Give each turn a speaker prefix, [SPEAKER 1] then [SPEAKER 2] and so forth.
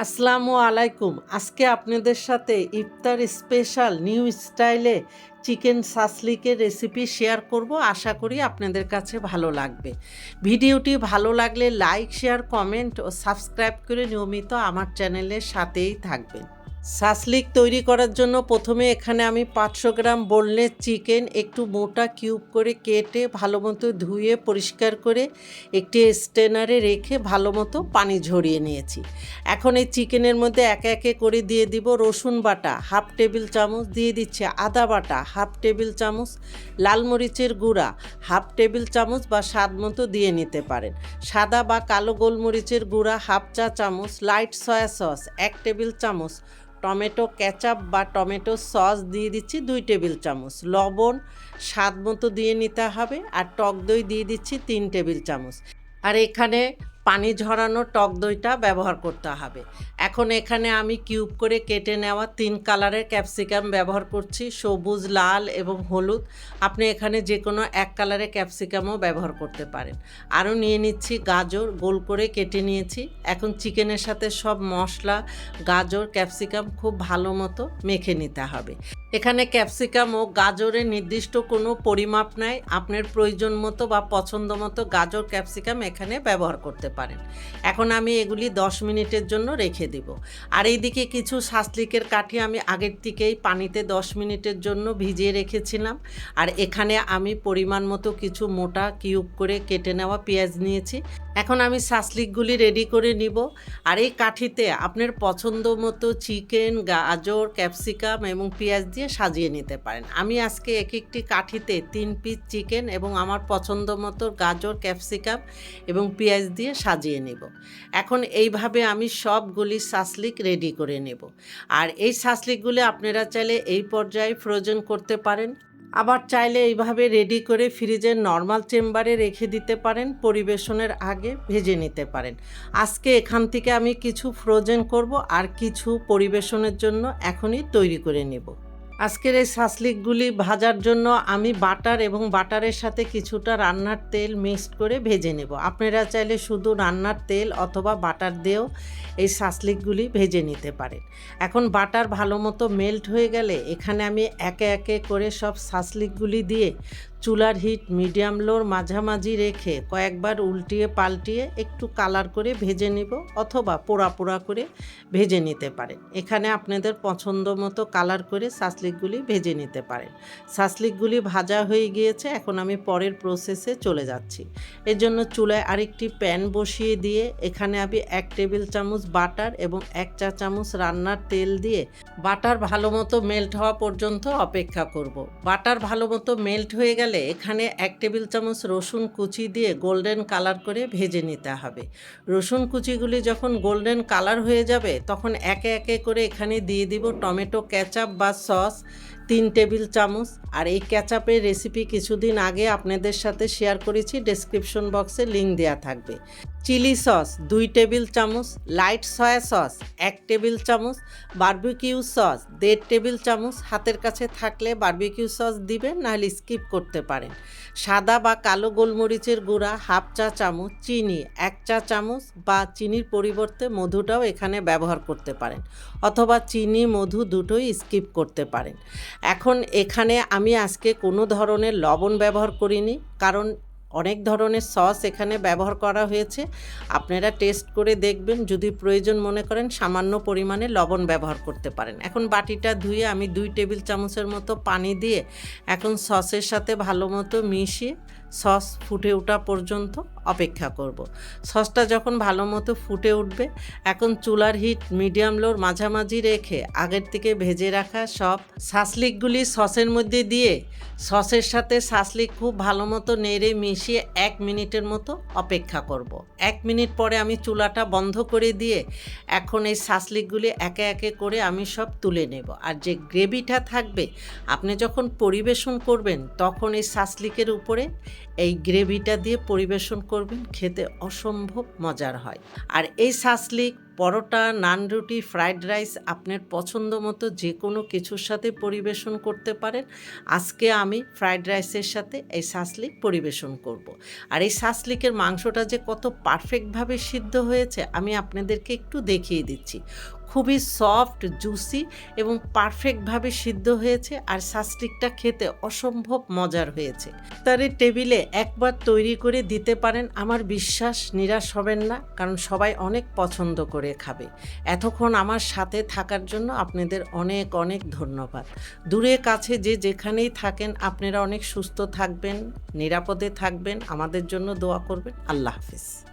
[SPEAKER 1] আসসালামু আলাইকুম। আজকে আপনাদের সাথে ইফতার স্পেশাল নিউ স্টাইলে চিকেন সাসলিকের রেসিপি শেয়ার করব। আশা করি আপনাদের কাছে ভালো লাগবে। ভিডিওটি ভালো লাগলে লাইক, শেয়ার, কমেন্ট ও সাবস্ক্রাইব করে নিয়মিত আমার চ্যানেলের সাথেই থাকবেন। সাসলিক তৈরি করার জন্য প্রথমে এখানে আমি 500 গ্রাম বোনলেস চিকেন একটু মোটা কিউব করে কেটে ভালো মতো ধুয়ে পরিষ্কার করে একটি স্ট্রেনারে রেখে ভালো মতো পানি ঝরিয়ে নিয়েছি। এখন এই চিকেনের মধ্যে একে একে করে দিয়ে দিব রসুন বাটা হাফ টেবিল চামচ, দিয়ে দিচ্ছে আদা বাটা হাফ টেবিল চামচ, লাল মরিচের গুঁড়া হাফ টেবিল চামচ বা স্বাদ মতো দিয়ে নিতে পারেন, সাদা বা কালো গোলমরিচের গুঁড়া হাফ চা চামচ, লাইট সয়া সস 1 টেবিল চামচ, টমেটো কেচাপ বা টমেটো সস দিয়ে দিচ্ছি 2 টেবিল চামচ, লবণ স্বাদ মতো দিয়ে নিতে হবে, আর টক দই দিয়ে দিচ্ছি 3 টেবিল চামচ। আর এখানে পানি ঝরানো টক দইটা ব্যবহার করতে হবে। এখন এখানে আমি কিউব করে কেটে নেওয়া 3 কালারের ক্যাপসিকাম ব্যবহার করছি, সবুজ, লাল এবং হলুদ। আপনি এখানে যে কোনো এক কালারের ক্যাপসিকামও ব্যবহার করতে পারেন। আরও নিয়ে নিচ্ছি গাজর, গোল করে কেটে নিয়েছি। এখন চিকেনের সাথে সব মশলা, গাজর, ক্যাপসিকাম খুব ভালো মতো মেখে নিতে হবে। এখানে ক্যাপসিকাম ও গাজরের নির্দিষ্ট কোনো পরিমাপ নাই, আপনার প্রয়োজন মতো বা পছন্দ মতো গাজর ক্যাপসিকাম এখানে ব্যবহার করতে পারেন। এখন আমি এগুলি 10 মিনিটের জন্য রেখে দিব। আর এইদিকে কিছু সাসলিকের কাঠি আমি আগের থেকেই পানিতে 10 মিনিটের জন্য ভিজিয়ে রেখেছিলাম। আর এখানে আমি পরিমাণ মতো কিছু মোটা কিউব করে কেটে নেওয়া পেঁয়াজ নিয়েছি। এখন আমি সাসলিকগুলি রেডি করে নিব। আর এই কাঠিতে আপনার পছন্দ মতো চিকেন, গাজর, ক্যাপসিকাম এবং পেঁয়াজ দিয়ে সাজিয়ে নিতে পারেন। আমি আজকে এক একটি কাঠিতে 3 পিস চিকেন এবং আমার পছন্দ মতো গাজর, ক্যাপসিকাম এবং পেঁয়াজ দিয়ে সাজিয়ে নেব। এখন এইভাবে আমি সবগুলি সাসলিক রেডি করে নেব। আর এই সাসলিকগুলি আপনারা চাইলে এই পর্যায়ে ফ্রোজেন করতে পারেন, আবার চাইলে এইভাবে রেডি করে ফ্রিজের নর্মাল চেম্বারে রেখে দিতে পারেন, পরিবেশনের আগে ভেজে নিতে পারেন। আজকে এখান থেকে আমি কিছু ফ্রোজেন করব আর কিছু পরিবেশনের জন্য এখনই তৈরি করে নেব। আজকের এই সাসলিকগুলি ভাজার জন্য আমি বাটার এবং বাটারের সাথে কিছুটা রান্নার তেল মিক্সড করে ভেজে নেব। আপনারা চাইলে শুধু রান্নার তেল অথবা বাটার দিয়েও এই সাসলিকগুলি ভেজে নিতে পারেন। এখন বাটার ভালো মতো মেল্ট হয়ে গেলে এখানে আমি একে একে করে সব সাসলিকগুলি দিয়ে চুলার হিট মিডিয়াম লোর মাঝামাঝি রেখে কয়েকবার উল্টিয়ে পাল্টিয়ে একটু কালার করে ভেজে নিব, অথবা পোড়া পোড়া করে ভেজে নিতে পারেন। এখানে আপনাদের পছন্দ মতো কালার করে সাসলিকগুলি ভেজে নিতে পারেন। সাসলিকগুলি ভাজা হয়ে গিয়েছে, এখন আমি পরের প্রসেসে চলে যাচ্ছি। এর জন্য চুলায় আরেকটি প্যান বসিয়ে দিয়ে এখানে আমি 1 টেবিল চামচ বাটার এবং 1 চা চামচ রান্নার তেল দিয়ে বাটার ভালো মতো মেল্ট হওয়া পর্যন্ত অপেক্ষা করব। বাটার ভালো মতো মেল্ট হয়ে গেলে এখানে 1 টেবিল চামচ রসুন কুচি দিয়ে গোল্ডেন কালার করে ভেজে নিতে হবে। রসুন কুচিগুলি যখন গোল্ডেন কালার হয়ে যাবে তখন একে একে করে এখানে দিয়ে দিব টমেটো কেচাপ বা সস 3 টেবিল চামচ। আর এই কেচাপের রেসিপি কিছুদিন আগে আপনাদের সাথে শেয়ার করেছি, ডেসক্রিপশন বক্সে লিঙ্ক দেওয়া থাকবে। চিলি সস 2 টেবিল চামচ, লাইট সয়া সস 1 টেবিল চামচ, বারবিকিউ সস 1.5 টেবিল চামচ। হাতের কাছে থাকলে বারবিকিউ সস দিবেন, নাহলে স্কিপ করতে পারেন। সাদা বা কালো গোলমরিচের গুঁড়া হাফ চা চামচ, চিনি 1 চা চামচ বা চিনির পরিবর্তে মধুটাও এখানে ব্যবহার করতে পারেন, অথবা চিনি মধু দুটোই স্কিপ করতে পারেন। এখন এখানে আমি আজকে কোনো ধরনের লবণ ব্যবহার করিনি, কারণ অনেক ধরনের সস এখানে ব্যবহার করা হয়েছে। আপনারা টেস্ট করে দেখবেন, যদি প্রয়োজন মনে করেন সামান্য পরিমাণে লবণ ব্যবহার করতে পারেন। এখন বাটিটা ধুয়ে আমি 2 টেবিল চামচের মতো পানি দিয়ে এখন সসের সাথে ভালো মতো মিশিয়ে সস ফুটে ওঠা পর্যন্ত অপেক্ষা করব। সসটা যখন ভালো মতো ফুটে উঠবে এখন চুলার হিট মিডিয়াম লোর মাঝামাঝি রেখে আগের থেকে ভেজে রাখা সব সাসলিকগুলি সসের মধ্যে দিয়ে সসের সাথে সাসলিক খুব ভালো মতো নেড়ে মিশিয়ে 1 মিনিটের মতো অপেক্ষা করব। 1 মিনিট পরে আমি চুলাটা বন্ধ করে দিয়ে এখন এই সাসলিকগুলি একে একে করে আমি সব তুলে নেব। আর যে গ্রেভিটা থাকবে আপনি যখন পরিবেশন করবেন তখন এই সাসলিকের উপরে এই গ্রেভিটা দিয়ে পরিবেশন করবেন, খেতে অসম্ভব মজার হয়। আর এই সাসলিক পরোটা, নান রুটি, ফ্রাইড রাইস আপনার পছন্দ মতো যে কোনো কিছুর সাথে পরিবেশন করতে পারেন। আজকে আমি ফ্রাইড রাইসের সাথে এই সাসলিক পরিবেশন করব। আর এই সাসলিকের মাংসটা যে কত পারফেক্টভাবে সিদ্ধ হয়েছে আমি আপনাদেরকে একটু দেখিয়ে দিচ্ছি। খুবই সফট, জুসি এবং পারফেক্টভাবে সিদ্ধ হয়েছে, আর সাসলিকটা খেতে অসম্ভব মজার হয়েছে। ইফতারের টেবিলে একবার তৈরি করে দিতে পারেন, আমার বিশ্বাস নিরাশ হবেন না, কারণ সবাই অনেক পছন্দ করে খাবে। এতক্ষণ আমার সাথে থাকার জন্য আপনাদের অনেক অনেক ধন্যবাদ। দূরে কাছে যে যেখানেই থাকেন আপনারা অনেক সুস্থ থাকবেন, নিরাপদে থাকবেন, আমাদের জন্য দোয়া করবেন। আল্লাহ হাফেজ।